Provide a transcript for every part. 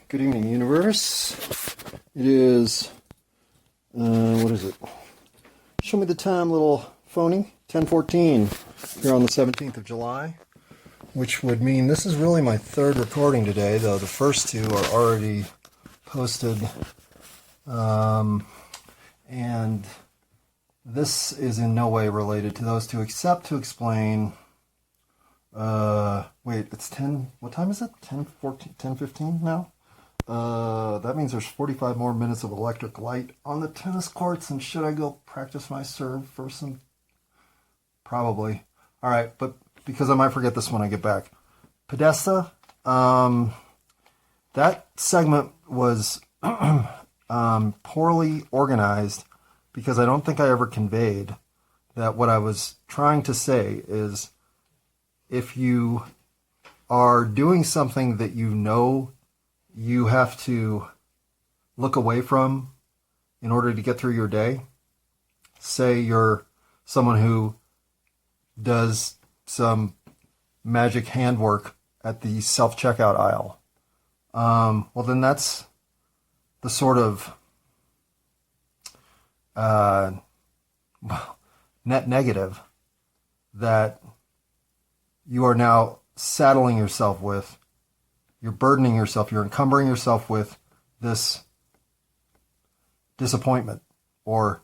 Good evening, universe. It is, what is it? Show me the time, little phony. 10:14 here on the 17th of July, which would mean this is really my third recording today, though the first two are already posted. And this is in no way related to those two, except to explain, wait, it's 10, what time is it? 10:14, 10:15 now? That means there's 45 more minutes of electric light on the tennis courts, and should I go practice my serve for some? Probably. All right, but because I might forget this when I get back. Podesta, that segment was poorly organized because I don't think I ever conveyed that what I was trying to say is if you are doing something that you know you have to look away from in order to get through your day. Say you're someone who does some magic handwork at the self-checkout aisle. Well, then that's the sort of net negative that you are now saddling yourself with. You're burdening yourself, you're encumbering yourself with this disappointment, or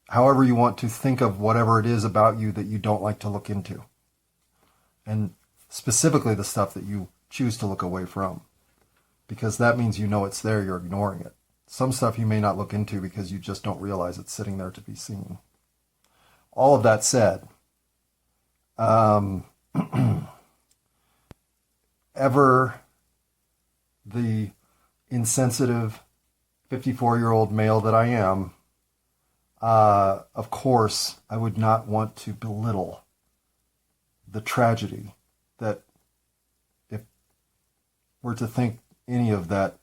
however you want to think of whatever it is about you that you don't like to look into. And specifically the stuff that you choose to look away from. Because that means you know it's there, you're ignoring it. Some stuff you may not look into because you just don't realize it's sitting there to be seen. All of that said, ever the insensitive 54-year-old male that I am, of course, I would not want to belittle the tragedy that if we're to think any of that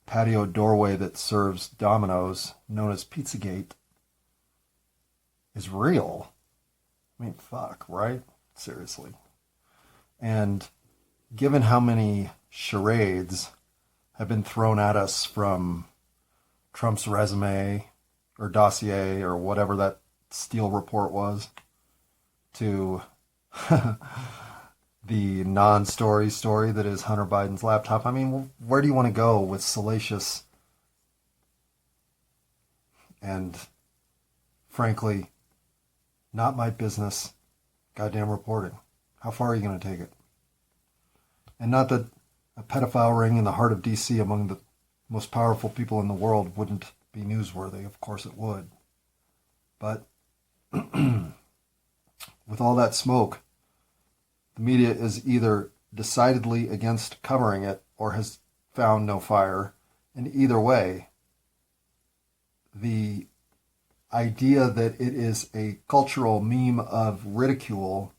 patio doorway that serves Domino's, known as Pizzagate, is real. I mean, fuck, right? Seriously. And given how many charades have been thrown at us from Trump's resume or dossier or whatever that Steele report was, to the non-story story that is Hunter Biden's laptop, I mean, where do you want to go with salacious and, frankly, not my business goddamn reporting? How far are you going to take it? And not that a pedophile ring in the heart of D.C. among the most powerful people in the world wouldn't be newsworthy. Of course it would. But with all that smoke, the media is either decidedly against covering it or has found no fire. And either way, the idea that it is a cultural meme of ridicule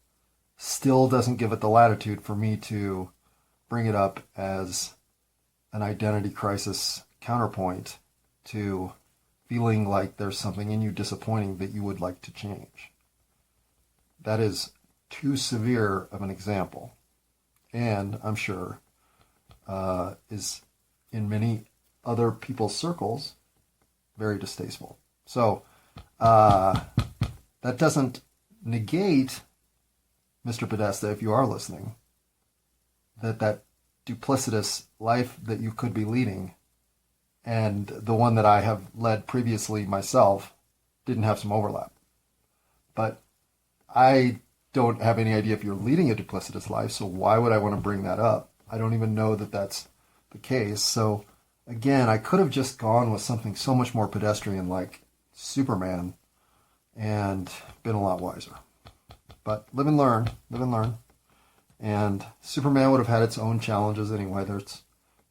still doesn't give it the latitude for me to bring it up as an identity crisis counterpoint to feeling like there's something in you disappointing that you would like to change. That is too severe of an example, and I'm sure is in many other people's circles very distasteful. So that doesn't negate, Mr. Podesta, if you are listening, that duplicitous life that you could be leading and the one that I have led previously myself didn't have some overlap. But I don't have any idea if you're leading a duplicitous life, so why would I want to bring that up? I don't even know that that's the case. So again, I could have just gone with something so much more pedestrian like Superman and been a lot wiser. But live and learn, live and learn. And Superman would have had its own challenges anyway. There's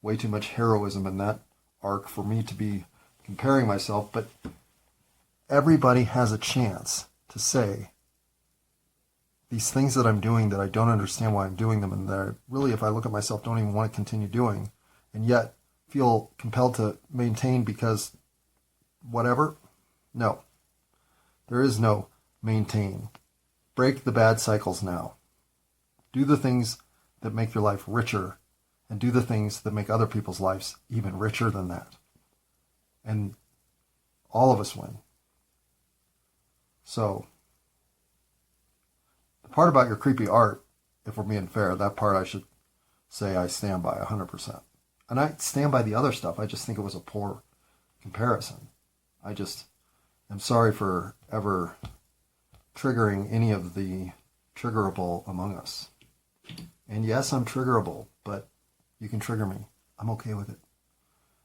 way too much heroism in that arc for me to be comparing myself. But everybody has a chance to say these things that I'm doing that I don't understand why I'm doing them, and that I really, if I look at myself, don't even want to continue doing, and yet feel compelled to maintain because whatever. No. There is no maintain. Break the bad cycles now. Do the things that make your life richer and do the things that make other people's lives even richer than that. And all of us win. So, the part about your creepy art, if we're being fair, that part I should say I stand by 100%. And I stand by the other stuff. I just think it was a poor comparison. I just am sorry for ever triggering any of the triggerable among us. And yes, I'm triggerable, but you can trigger me. I'm okay with it.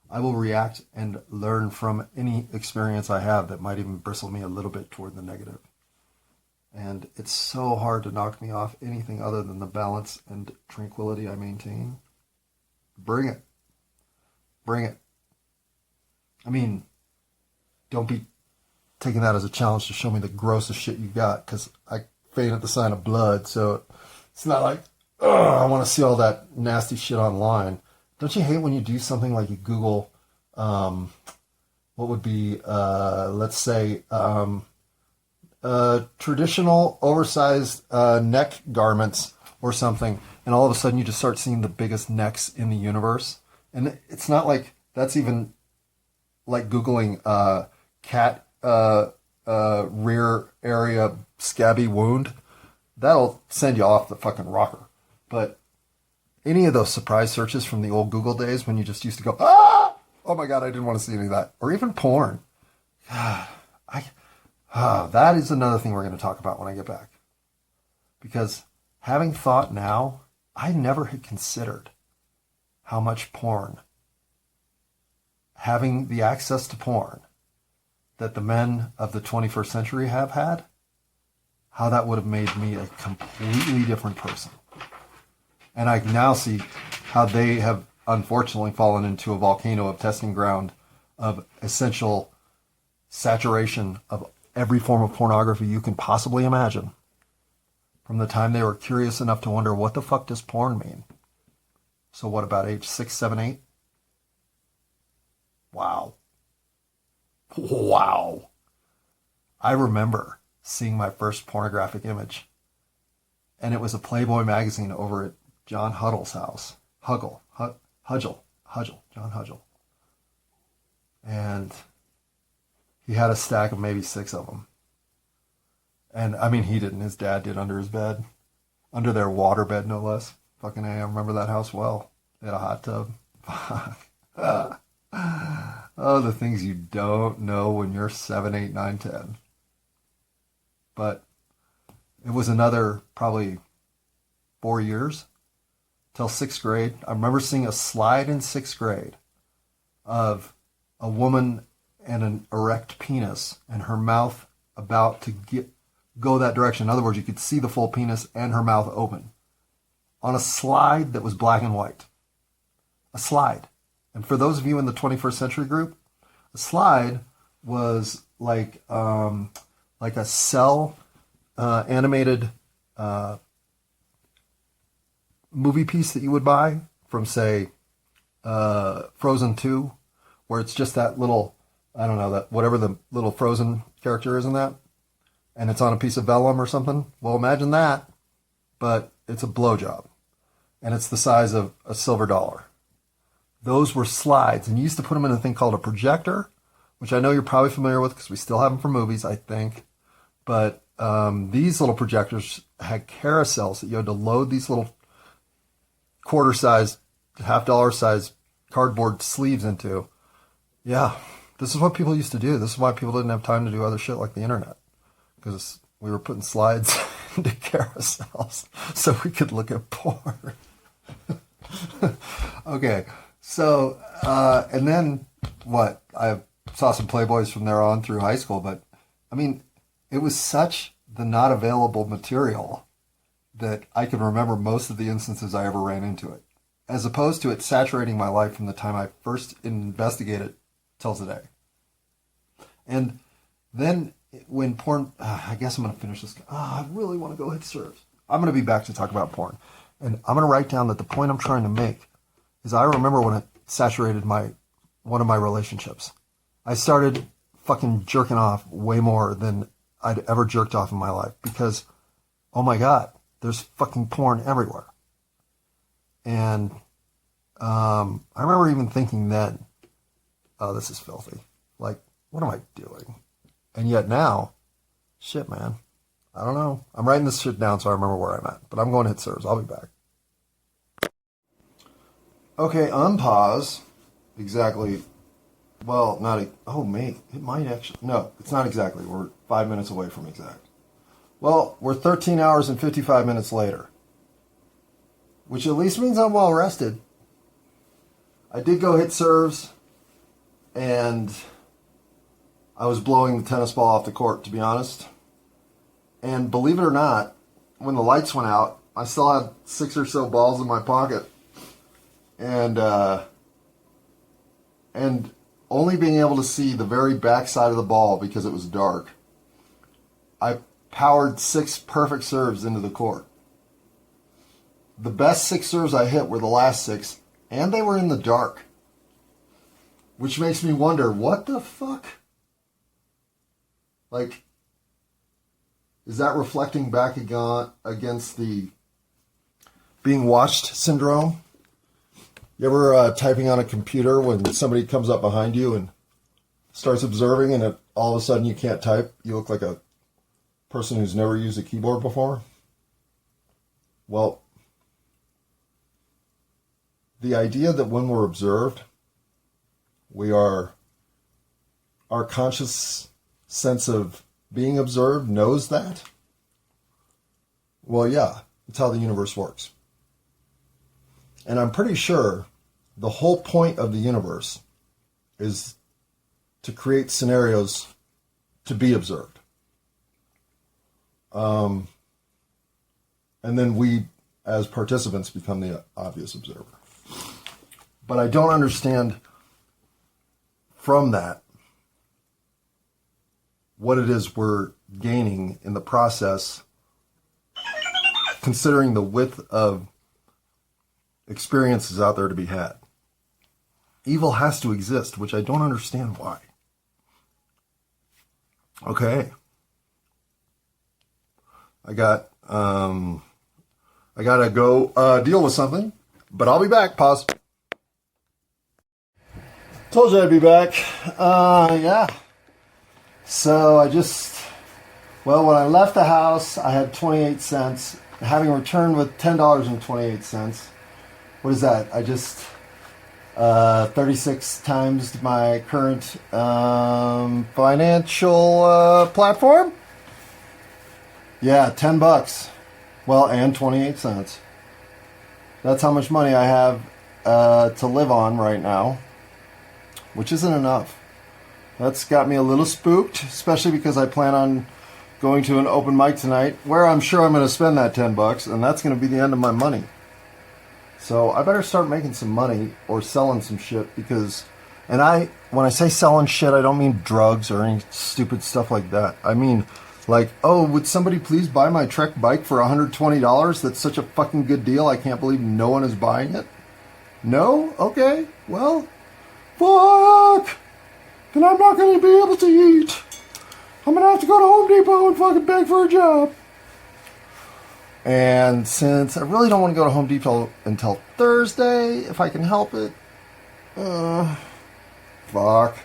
I will react and learn from any experience I have that might even bristle me a little bit toward the negative. And it's so hard to knock me off anything other than the balance and tranquility I maintain. Bring it. Bring it. I mean, don't be taking that as a challenge to show me the grossest shit you got, because I faint at the sign of blood, so it's not like, I want to see all that nasty shit online. Don't you hate when you do something like you Google, what would be, let's say, traditional oversized neck garments or something, and all of a sudden you just start seeing the biggest necks in the universe? And it's not like that's even like Googling cat rear area scabby wound. That'll send you off the fucking rocker. But any of those surprise searches from the old Google days when you just used to go, ah, oh my God, I didn't want to see any of that. Or even porn. That is another thing we're going to talk about when I get back. Because having thought now, I never had considered how much porn, having the access to porn that the men of the 21st century have had, how that would have made me a completely different person. And I now see how they have unfortunately fallen into a volcano of testing ground of essential saturation of every form of pornography you can possibly imagine. From the time they were curious enough to wonder, what the fuck does porn mean? So what, about age 6, 7, 8? Wow. Wow. I remember seeing my first pornographic image. And it was a Playboy magazine over at John Huddle's house. John Hudgel. And he had a stack of maybe 6 of them. And I mean, he didn't. His dad did under his bed. Under their water bed, no less. Fucking A, I remember that house well. They had a hot tub. Fuck. Oh, the things you don't know when you're 7, 8, 9, 10. But it was another probably 4 years till 6th grade. I remember seeing a slide in 6th grade of a woman and an erect penis and her mouth about to go that direction. In other words, you could see the full penis and her mouth open on a slide that was black and white. A slide. And for those of you in the 21st century group, a slide was like a cell animated movie piece that you would buy from, say, Frozen 2, where it's just that little, I don't know, that whatever the little Frozen character is in that, and it's on a piece of vellum or something. Well, imagine that, but it's a blowjob, and it's the size of a silver dollar. Those were slides, and you used to put them in a thing called a projector, which I know you're probably familiar with because we still have them for movies, I think. But these little projectors had carousels that you had to load these little quarter-size, half-dollar-size cardboard sleeves into. Yeah, this is what people used to do. This is why people didn't have time to do other shit like the internet, because we were putting slides into carousels so we could look at porn. Okay, so, and then what? I saw some Playboys from there on through high school, but I mean, it was such the not available material that I can remember most of the instances I ever ran into it, as opposed to it saturating my life from the time I first investigated till today. And then when porn, I guess I'm going to finish this. I really want to go hit serves. I'm going to be back to talk about porn. And I'm going to write down that the point I'm trying to make is I remember when it saturated one of my relationships. I started fucking jerking off way more than I'd ever jerked off in my life because, oh my God, there's fucking porn everywhere. And I remember even thinking then, oh, this is filthy. Like, what am I doing? And yet now, shit, man. I don't know. I'm writing this shit down so I remember where I'm at. But I'm going to hit serves. I'll be back. Okay, unpause. Exactly. Well, not. Oh, mate. It might actually. No, it's not exactly. We're 5 minutes away from exact. Well, we're 13 hours and 55 minutes later. Which at least means I'm well rested. I did go hit serves. And I was blowing the tennis ball off the court, to be honest. And believe it or not, when the lights went out, I still had 6 or so balls in my pocket. And only being able to see the very back side of the ball because it was dark, I powered 6 perfect serves into the court. The best 6 serves I hit were the last 6, and they were in the dark. Which makes me wonder, what the fuck? Like, is that reflecting back against the being watched syndrome? You ever typing on a computer when somebody comes up behind you and starts observing and all of a sudden you can't type? You look like a person who's never used a keyboard before? Well, the idea that when we're observed, our conscious sense of being observed knows that. Well, yeah, that's how the universe works. And I'm pretty sure the whole point of the universe is to create scenarios to be observed. And then we, as participants, become the obvious observer. But I don't understand from that what it is we're gaining in the process, considering the width of experiences out there to be had. Evil has to exist, which I don't understand why. Okay. I gotta go deal with something, but I'll be back. Pause. Told you I'd be back. Yeah. So when I left the house, I had 28 cents. Having returned with $10.28. What is that? I just 36 times my current financial platform. Yeah, $10. Well, and 28 cents. That's how much money I have to live on right now, which isn't enough. That's got me a little spooked, especially because I plan on going to an open mic tonight where I'm sure I'm going to spend that $10, and that's going to be the end of my money. So I better start making some money or selling some shit because, when I say selling shit, I don't mean drugs or any stupid stuff like that. I mean, like, oh, would somebody please buy my Trek bike for $120? That's such a fucking good deal. I can't believe no one is buying it. No? Okay. Well, fuck. Then I'm not going to be able to eat. I'm going to have to go to Home Depot and fucking beg for a job. And since I really don't want to go to Home Depot until Thursday, if I can help it, fuck.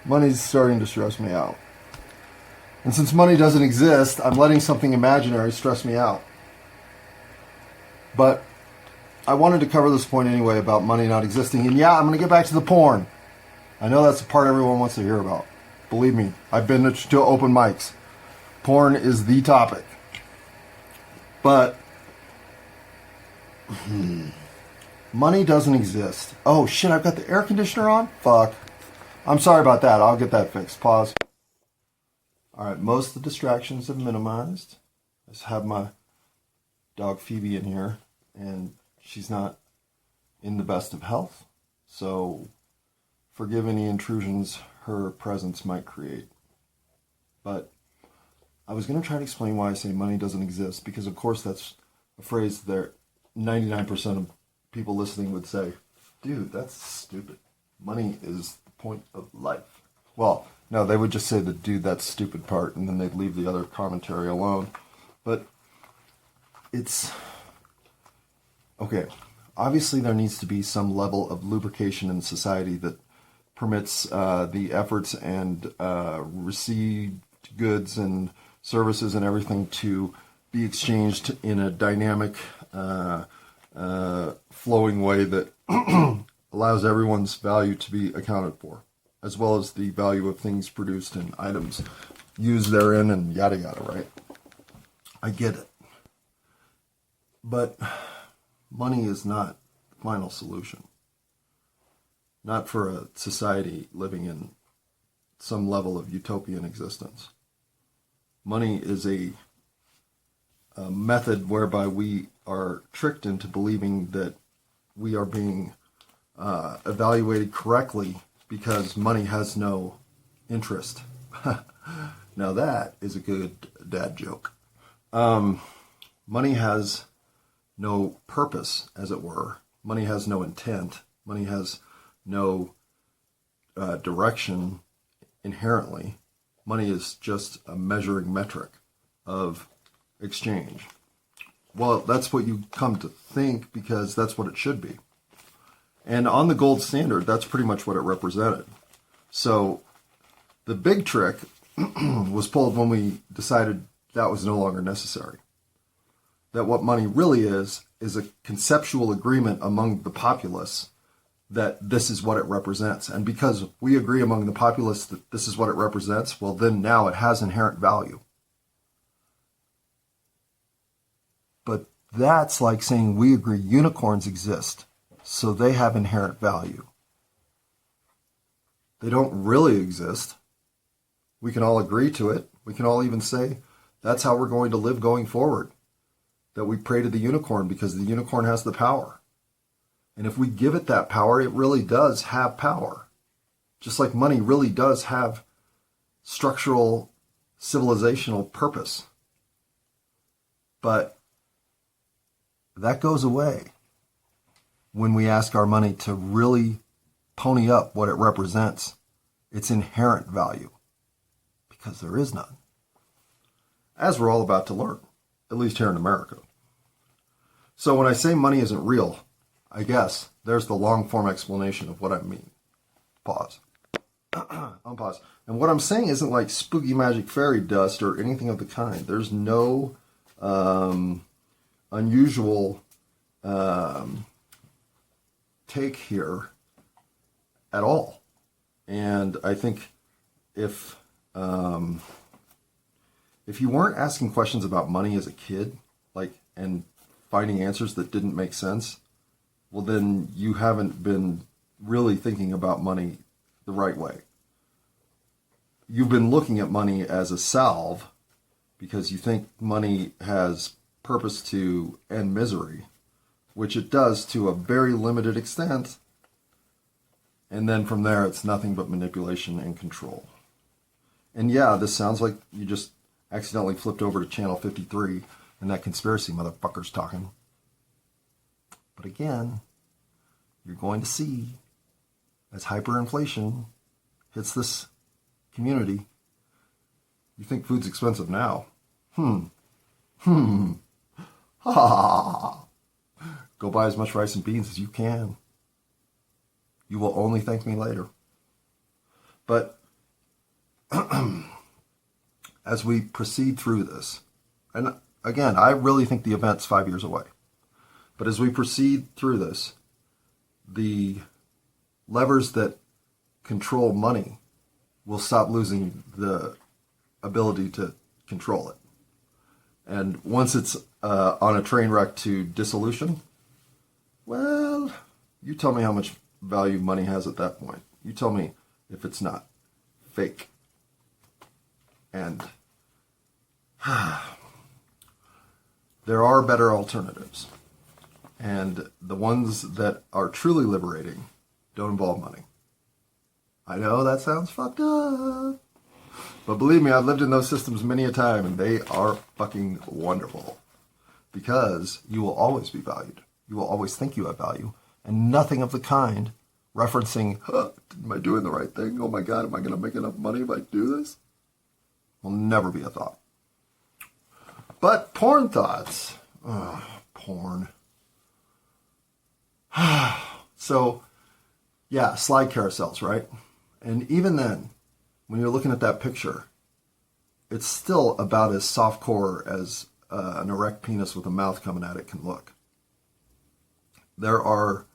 Money's starting to stress me out. And since money doesn't exist, I'm letting something imaginary stress me out. But I wanted to cover this point anyway about money not existing. And yeah, I'm going to get back to the porn. I know that's the part everyone wants to hear about. Believe me, I've been to open mics. Porn is the topic. But money doesn't exist. Oh shit, I've got the air conditioner on? Fuck. I'm sorry about that. I'll get that fixed. Pause. Alright, most of the distractions have minimized. I just have my dog Phoebe in here, and she's not in the best of health. So forgive any intrusions her presence might create. But I was going to try to explain why I say money doesn't exist, because of course that's a phrase that 99% of people listening would say, dude, that's stupid. Money is the point of life. Well, no, they would just say the dude, that's stupid part, and then they'd leave the other commentary alone. But it's... Okay, obviously there needs to be some level of lubrication in society that permits the efforts and received goods and services and everything to be exchanged in a dynamic, flowing way that allows everyone's value to be accounted for, as well as the value of things produced and items used therein and yada yada, right? I get it. But money is not the final solution. Not for a society living in some level of utopian existence. Money is a method whereby we are tricked into believing that we are being evaluated correctly because money has no interest. Now that is a good dad joke. Money has no purpose, as it were. Money has no intent. Money has no direction inherently. Money is just a measuring metric of exchange. Well, that's what you come to think because that's what it should be. And on the gold standard, that's pretty much what it represented. So the big trick was pulled when we decided that was no longer necessary. That what money really is a conceptual agreement among the populace that this is what it represents. And because we agree among the populace that this is what it represents, well, then now it has inherent value. But that's like saying we agree unicorns exist, so they have inherent value. They don't really exist. We can all agree to it. We can all even say that's how we're going to live going forward. That we pray to the unicorn because the unicorn has the power. And if we give it that power, it really does have power. Just like money really does have structural, civilizational purpose. But that goes away when we ask our money to really pony up what it represents, its inherent value, because there is none. As we're all about to learn, at least here in America. So when I say money isn't real, I guess there's the long form explanation of what I mean. Pause. Unpause. And what I'm saying isn't like spooky magic fairy dust or anything of the kind. There's no unusual take here at all. And I think if you weren't asking questions about money as a kid, and finding answers that didn't make sense, well, then you haven't been really thinking about money the right way. You've been looking at money as a salve because you think money has purpose to end misery, which it does to a very limited extent. And then from there, it's nothing but manipulation and control. And yeah, this sounds like you just accidentally flipped over to channel 53 and that conspiracy motherfucker's talking. But again, you're going to see as hyperinflation hits this community, you think food's expensive now. Ha! Go buy as much rice and beans as you can. You will only thank me later. But as we proceed through this, and again, I really think the event's 5 years away. But as we proceed through this, the levers that control money will stop losing the ability to control it. And once it's on a train wreck to dissolution, well, you tell me how much value money has at that point. You tell me if it's not fake. And there are better alternatives. And the ones that are truly liberating don't involve money. I know that sounds fucked up. But believe me, I've lived in those systems many a time, and they are fucking wonderful. Because you will always be valued. You will always think you have value. And nothing of the kind referencing, am I doing the right thing? Oh my God, am I going to make enough money if I do this? Will never be a thought. But porn thoughts. Porn. So, yeah, slide carousels, right? And even then, when you're looking at that picture, it's still about as softcore as an erect penis with a mouth coming at it can look. There are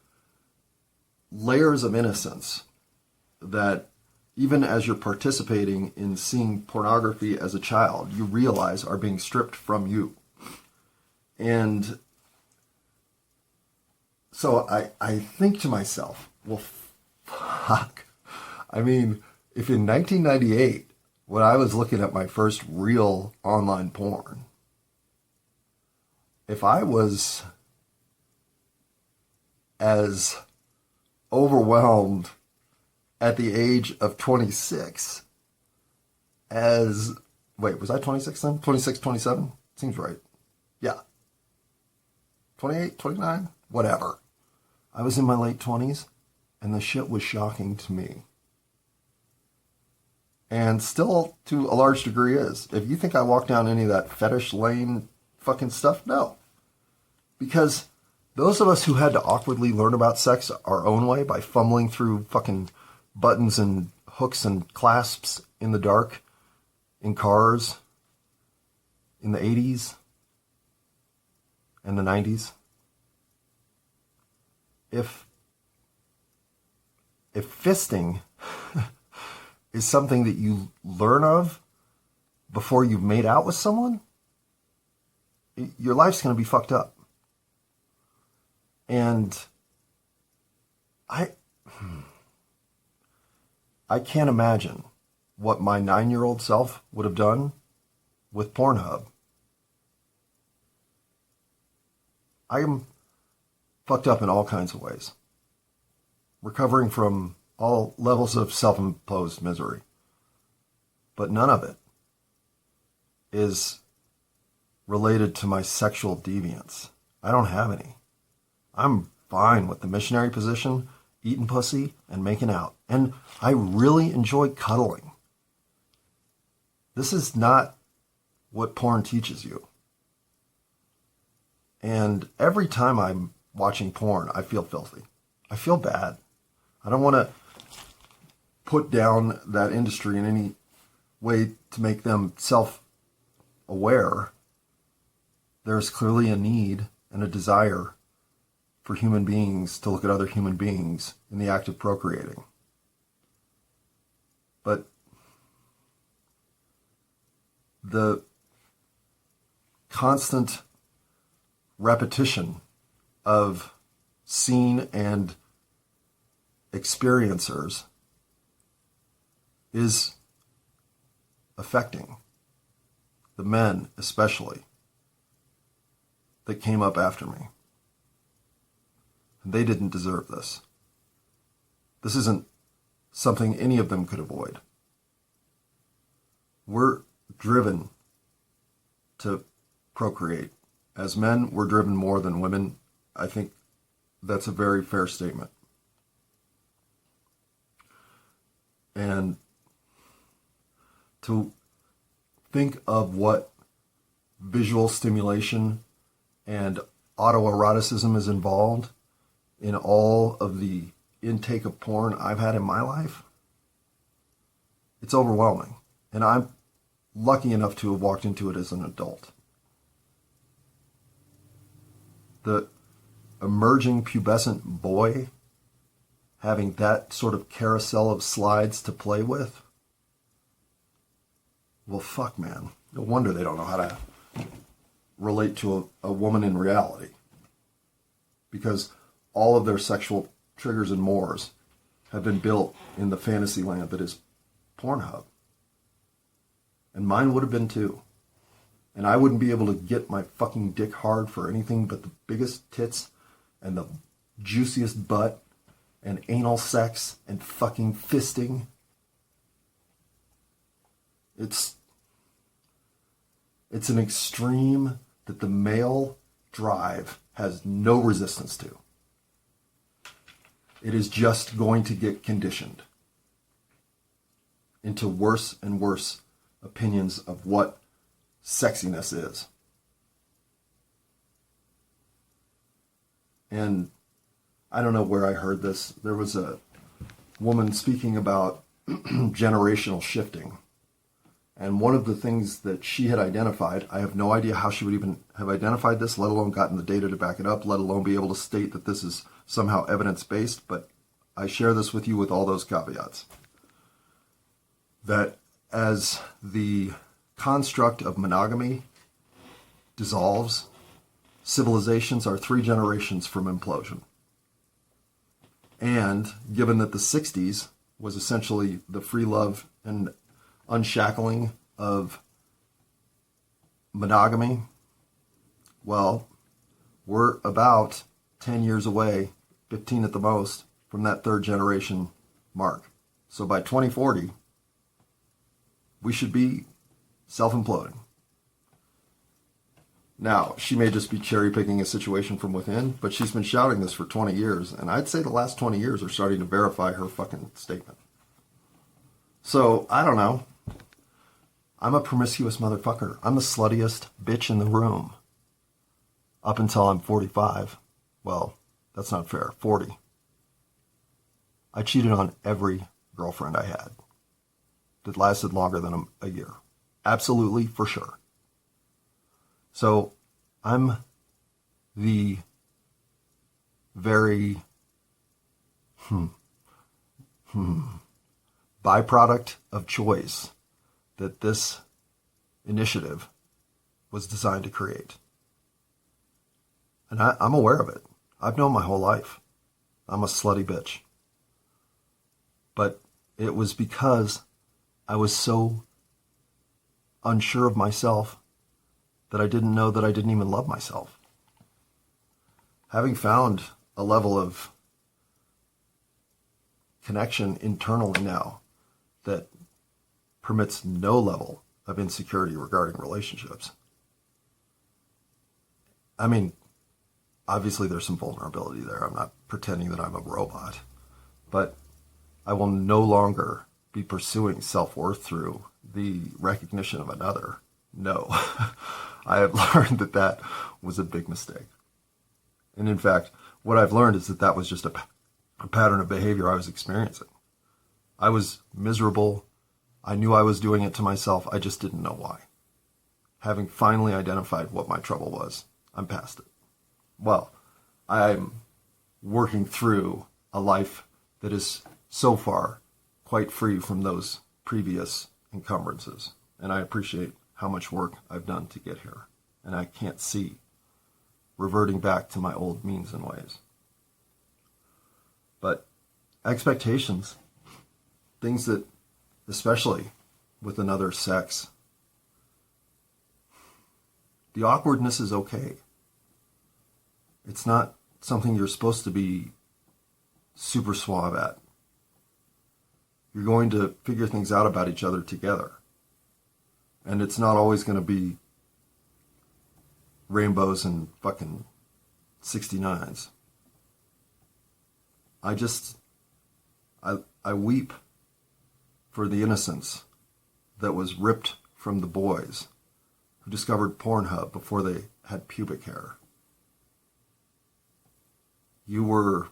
layers of innocence that even as you're participating in seeing pornography as a child, you realize are being stripped from you. And so I think to myself, well, fuck. I mean, if in 1998, when I was looking at my first real online porn, if I was as overwhelmed at the age of 26 as, wait, was I 26 then? 26, 27? Seems right. Yeah. 28, 29? Whatever. I was in my late 20s, and the shit was shocking to me. And still, to a large degree, is. If you think I walk down any of that fetish lane fucking stuff, no. Because those of us who had to awkwardly learn about sex our own way by fumbling through fucking buttons and hooks and clasps in the dark, in cars, in the 80s and the 90s, if fisting is something that you learn of before you've made out with someone, your life's going to be fucked up. And I can't imagine what my 9-year-old self would have done with PornHub. I am fucked up in all kinds of ways, recovering from all levels of self-imposed misery. But none of it is related to my sexual deviance. I don't have any. I'm fine with the missionary position, eating pussy, and making out. And I really enjoy cuddling. This is not what porn teaches you. And every time I'm watching porn, I feel filthy. I feel bad. I don't want to put down that industry in any way to make them self-aware. There's clearly a need and a desire for human beings to look at other human beings in the act of procreating. But the constant repetition of seen and experiencers is affecting the men, especially, that came up after me. They didn't deserve this. This isn't something any of them could avoid. We're driven to procreate. As men, we're driven more than women. I think that's a very fair statement. And to think of what visual stimulation and autoeroticism is involved in all of the intake of porn I've had in my life, it's overwhelming. And I'm lucky enough to have walked into it as an adult. The emerging pubescent boy having that sort of carousel of slides to play with, well, fuck, man. No wonder they don't know how to relate to a woman in reality. Because all of their sexual triggers and mores have been built in the fantasy land that is PornHub. And mine would have been too. And I wouldn't be able to get my fucking dick hard for anything but the biggest tits and the juiciest butt and anal sex and fucking fisting. It's an extreme that the male drive has no resistance to. It is just going to get conditioned into worse and worse opinions of what sexiness is. And I don't know where I heard this. There was a woman speaking about generational shifting. And one of the things that she had identified, I have no idea how she would even have identified this, let alone gotten the data to back it up, let alone be able to state that this is somehow evidence-based, but I share this with you with all those caveats. That as the construct of monogamy dissolves, civilizations are 3 generations from implosion. And given that the 60s was essentially the free love and unshackling of monogamy, well, we're about 10 years away, 15 at the most, from that 3rd generation mark. So by 2040, we should be self-imploding. Now, she may just be cherry-picking a situation from within, but she's been shouting this for 20 years, and I'd say the last 20 years are starting to verify her fucking statement. So, I don't know. I'm a promiscuous motherfucker. I'm the sluttiest bitch in the room. Up until I'm 45. Well, that's not fair. 40. I cheated on every girlfriend I had that lasted longer than a year. Absolutely, for sure. So, I'm the very byproduct of choice that this initiative was designed to create. And I'm aware of it. I've known my whole life. I'm a slutty bitch. But it was because I was so unsure of myself that I didn't know that I didn't even love myself. Having found a level of connection internally now that permits no level of insecurity regarding relationships. I mean, obviously there's some vulnerability there. I'm not pretending that I'm a robot, but I will no longer be pursuing self-worth through the recognition of another. No, I have learned that that was a big mistake. And in fact, what I've learned is that that was just a pattern of behavior I was experiencing. I was miserable. I knew I was doing it to myself. I just didn't know why. Having finally identified what my trouble was, I'm past it. Well, I'm working through a life that is so far quite free from those previous encumbrances. And I appreciate how much work I've done to get here. And I can't see reverting back to my old means and ways. But expectations, things that, especially with another sex, the awkwardness is okay. It's not something you're supposed to be super suave at. You're going to figure things out about each other together. And it's not always going to be rainbows and fucking 69s. I weep for the innocence that was ripped from the boys who discovered PornHub before they had pubic hair. You were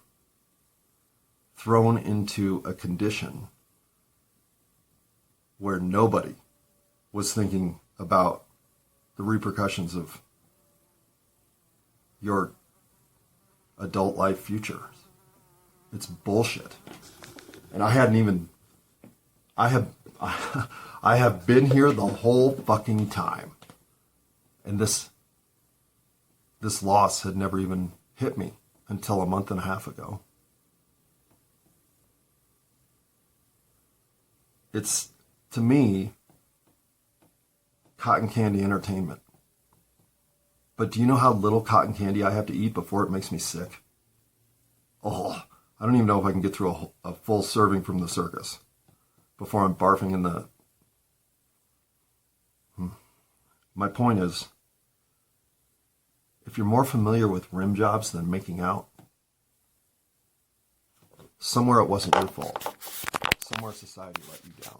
thrown into a condition where nobody was thinking about the repercussions of your adult life future. It's bullshit. And I have been here the whole fucking time. And this loss had never even hit me until a month and a half ago. It's, to me, cotton candy entertainment. But do you know how little cotton candy I have to eat before it makes me sick? Oh, I don't even know if I can get through a full serving from the circus before I'm barfing in the... My point is, if you're more familiar with rim jobs than making out, somewhere it wasn't your fault. Somewhere society let you down.